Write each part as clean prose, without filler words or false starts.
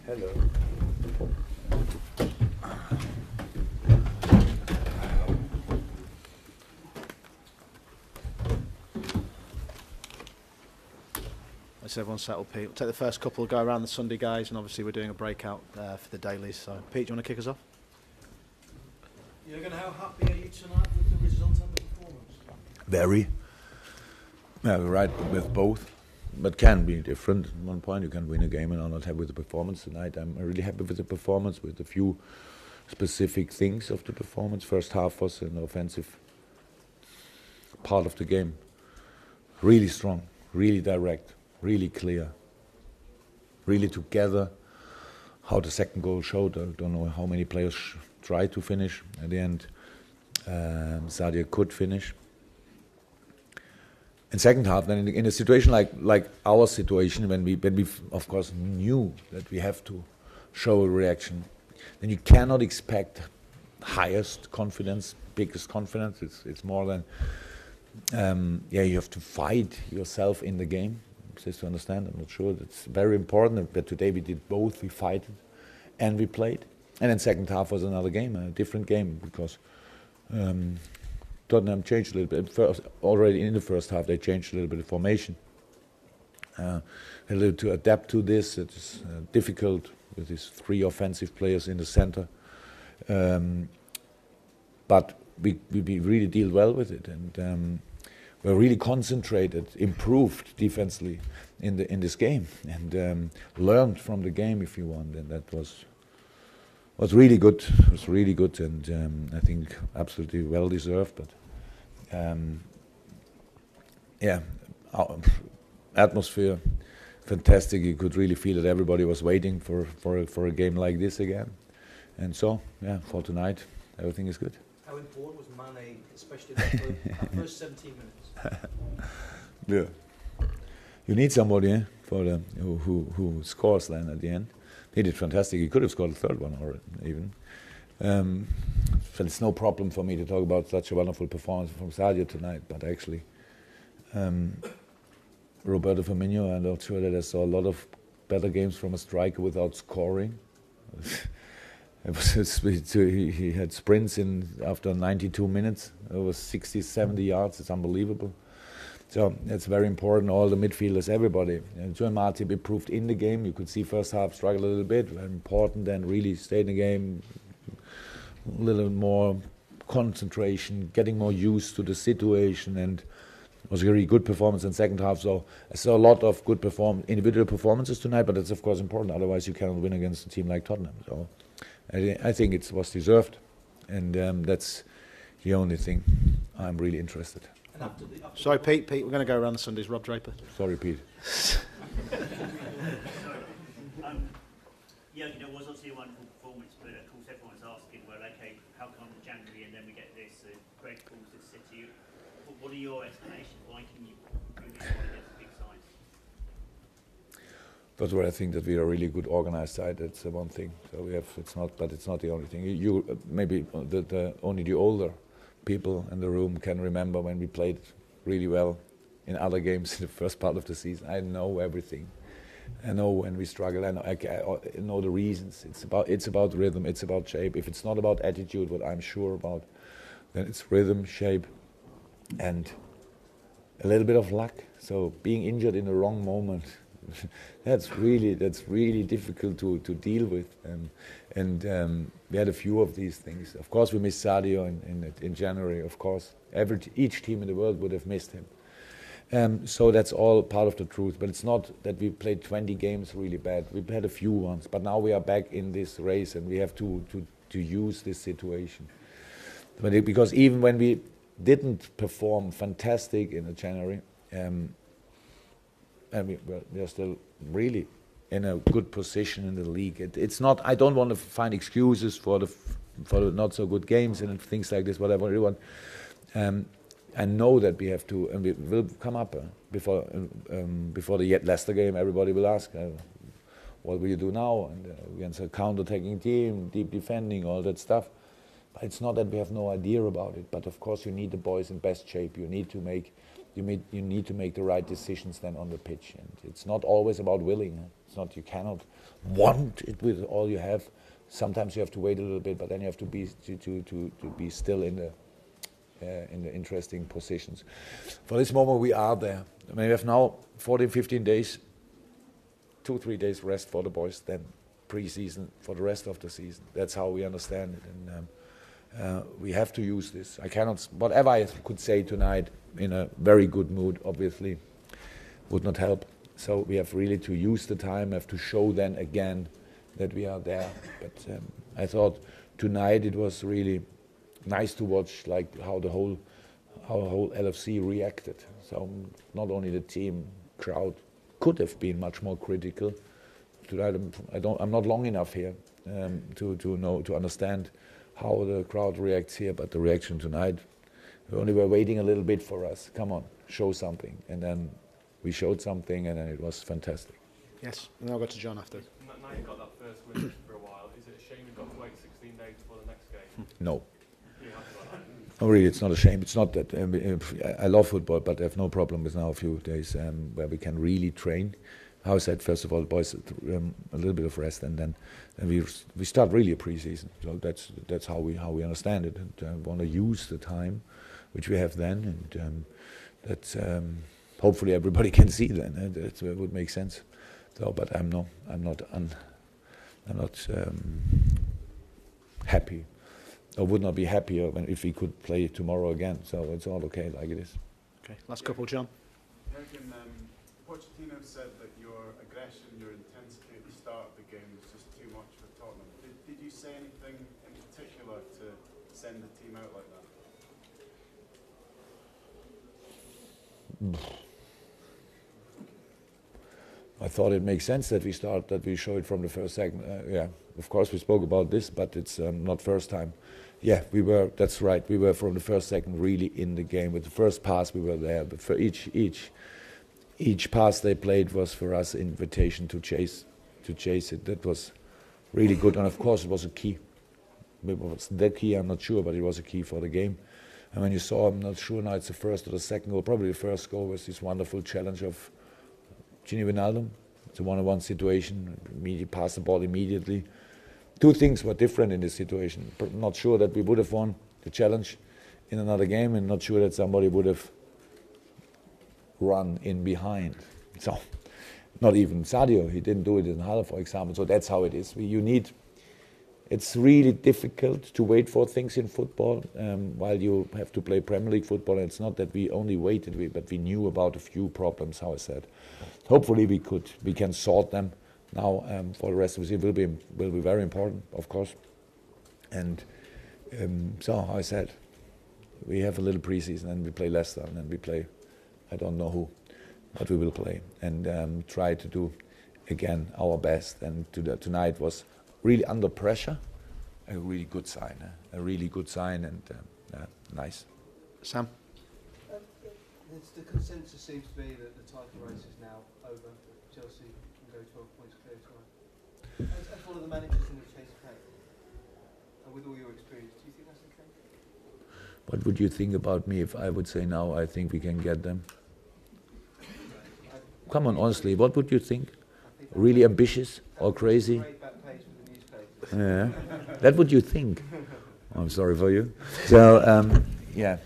Hello. Let's everyone settle, Pete. We'll take the first couple, go around the Sunday guys, and obviously we're doing a breakout for the dailies. So, Pete, do you want to kick us off? Jurgen, how happy are you tonight with the result and the performance? Very. Yeah, right with both, but can be different. At one point you can win a game and I'm not happy with the performance tonight. I'm really happy with the performance, with a few specific things of the performance. First half was an offensive part of the game. Really strong, really direct, really clear, really together. How the second goal showed, I don't know how many players tried to finish. At the end, Sadio could finish. In second half, then in a situation like our situation, when we of course knew that we have to show a reaction, then you cannot expect highest confidence, biggest confidence. It's more than you have to fight yourself in the game. Just to understand, I'm not sure. It's very important. But today we did both. We fight and we played. And then second half was another game, a different game, because Tottenham changed a little bit. Already in the first half, they changed a little bit of formation. A little to adapt to this. It's difficult with these three offensive players in the center. But we really deal well with it, and we're really concentrated, improved defensively in this game, and learned from the game, if you want, and that was really good. It was really good, and I think absolutely well deserved. But our atmosphere fantastic. You could really feel that everybody was waiting for a game like this again, and so for tonight everything is good. How important was Mane, especially that first 17 minutes? Yeah, you need somebody for who scores then at the end. He did fantastic. He could have scored a third one or even. So it's no problem for me to talk about such a wonderful performance from Sadio tonight. But actually, Roberto Firmino, I'm not sure that I saw a lot of better games from a striker without scoring. He had sprints after 92 minutes. It was 60, 70 yards. It's unbelievable. So it's very important. All the midfielders, everybody. Jurgen Klopp improved in the game. You could see first half struggle a little bit. Very important, then really stay in the game. A little more concentration, getting more used to the situation, and it was a really good performance in second half. So I saw a lot of good individual performances tonight, but it's of course important. Otherwise, you cannot win against a team like Tottenham. So I think it was deserved, and that's the only thing I'm really interested. Sorry, Pete, we're going to go around the Sundays. Rob Draper. Sorry, Pete. It was obviously a wonderful performance, but of course everyone's asking, well, okay, how come January and then we get this? Greg calls this City. What are your explanations? Why can you do this one against the big sides? That's where I think that we are a really good organized side. That's one thing. So we have. It's not the only thing. You maybe only the older people in the room can remember when we played really well in other games in the first part of the season. I know everything. I know when we struggle. I know the reasons. It's about rhythm. It's about shape. If it's not about attitude, what I'm sure about, then it's rhythm, shape, and a little bit of luck. So being injured in the wrong moment, that's really difficult to deal with. And we had a few of these things. Of course, we missed Sadio in January. Of course, each team in the world would have missed him. So that's all part of the truth. But it's not that we played 20 games really bad. We had a few ones, but now we are back in this race, and we have to use this situation. Because even when we didn't perform fantastic in January, and we are still really in a good position in the league. It's not. I don't want to find excuses for the not so good games and things like this. Whatever you want. I know that we have to, and we will come up before the Leicester game. Everybody will ask, "What will you do now?" And against a counter-attacking team, deep defending, all that stuff. But it's not that we have no idea about it. But of course, you need the boys in best shape. You need to make you need to make the right decisions then on the pitch, and it's not always about willing. It's not, you cannot want it with all you have. Sometimes you have to wait a little bit, but then you have to be be still in the interesting positions. For this moment, we are there. I mean, we have now 14, 15 days, 2-3 days rest for the boys, then pre-season for the rest of the season. That's how we understand it, and we have to use this. I cannot, whatever I could say tonight in a very good mood, obviously, would not help. So we have really to use the time, have to show then again that we are there. But I thought tonight it was really nice to watch, like how the whole LFC reacted. So not only the team, crowd could have been much more critical. Tonight, I'm not long enough here to understand how the crowd reacts here, but the reaction tonight, we only were waiting a little bit for us. Come on, show something, and then we showed something, and then it was fantastic. Yes, and then I'll go to John after. Now you've got that first win for a while. Is it a shame you've got to wait 16 days before the next game? No. You have to like that. Oh, really, it's not a shame. It's not that I love football, but I have no problem with now a few days where we can really train. How I said, first of all, boys, a little bit of rest, and then we start really a pre-season. So that's how we understand it, and want to use the time which we have then, and that's hopefully everybody can see then. That would make sense. So, but I'm not happy. I would not be happier if we could play tomorrow again. So it's all okay like it is. Okay, last couple, John. Jurgen, Pochettino said that your aggression, your intensity at the start of the game was just too much for Tottenham. Did you say anything in particular to send the team out like that? I thought it makes sense that we show it from the first second. Yeah, of course we spoke about this, but it's not first time. Yeah, we were. That's right. We were from the first second really in the game. With the first pass, we were there. But for each pass they played was for us an invitation to chase it. That was really good, and of course it was a key. It was the key. I'm not sure, but it was a key for the game. And when you saw, I'm not sure now it's the first or the second goal. Probably the first goal was this wonderful challenge of Gini Wijnaldum. It's a one-on-one situation. He passed the ball immediately. Two things were different in this situation. Not sure that we would have won the challenge in another game, and not sure that somebody would have run in behind. So, not even Sadio. He didn't do it in Halle, for example. So that's how it is. It's really difficult to wait for things in football while you have to play Premier League football. And it's not that we only waited, but we knew about a few problems, how I said. Hopefully we can sort them now for the rest of the season. Will be very important, of course. And so, how I said, we have a little pre-season and we play Leicester and then we play, I don't know who, but we will play and try to do again our best. And tonight was really under pressure, a really good sign. A really good sign, and nice. Sam? The consensus seems to be that the title race is now over. Chelsea can go 12 points clear tonight. As one of the managers in the Chase Cake, and with all your experience, do you think that's the case? What would you think about me if I would say now I think we can get them? Come on, honestly, what would you think? Really ambitious or crazy? Yeah, that would you think. I'm sorry for you. So, yeah.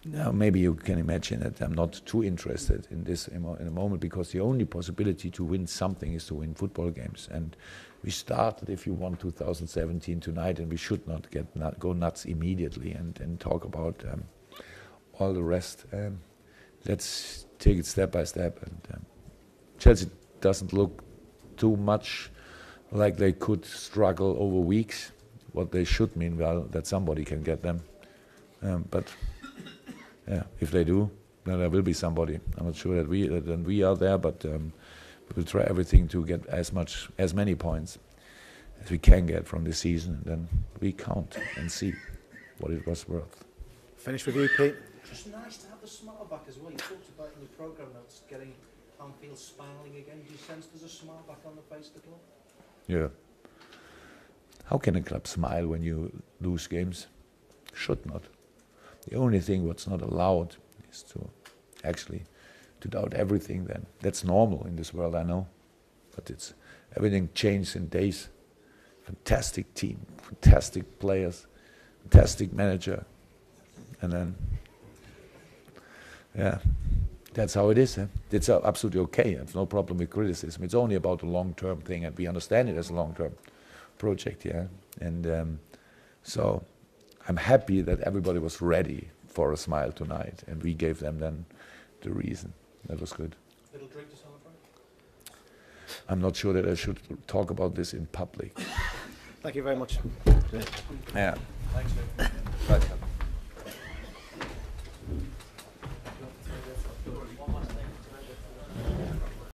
Now, maybe you can imagine that I'm not too interested in this in a moment, because the only possibility to win something is to win football games. And we started, if you want, 2017 tonight, and we should not go nuts immediately and talk about all the rest. Let's take it step by step. And Chelsea doesn't look too much like they could struggle over weeks. What they should mean, well, that somebody can get them. But yeah, if they do, then there will be somebody. I'm not sure that we are there, but we'll try everything to get as many points as we can get from this season, and then we count and see what it was worth. Finish with you, Pete. Just nice to have the smile back as well. You talked about in the programme that's getting Anfield smiling again. Do you sense there's a smile back on the face of the club? Yeah. How can a club smile when you lose games? Should not. The only thing what's not allowed is to actually to doubt everything. Then that's normal in this world, I know, but it's everything changed in days. Fantastic team, fantastic players, fantastic manager, and then yeah, that's how it is. It's absolutely okay. There's no problem with criticism. It's only about the long-term thing, and we understand it as a long-term project. Yeah, and so I'm happy that everybody was ready for a smile tonight, and we gave them then the reason. That was good. Little drink to celebrate? I'm not sure that I should talk about this in public. Thank you very much. Yeah. Thanks, Jim. Right.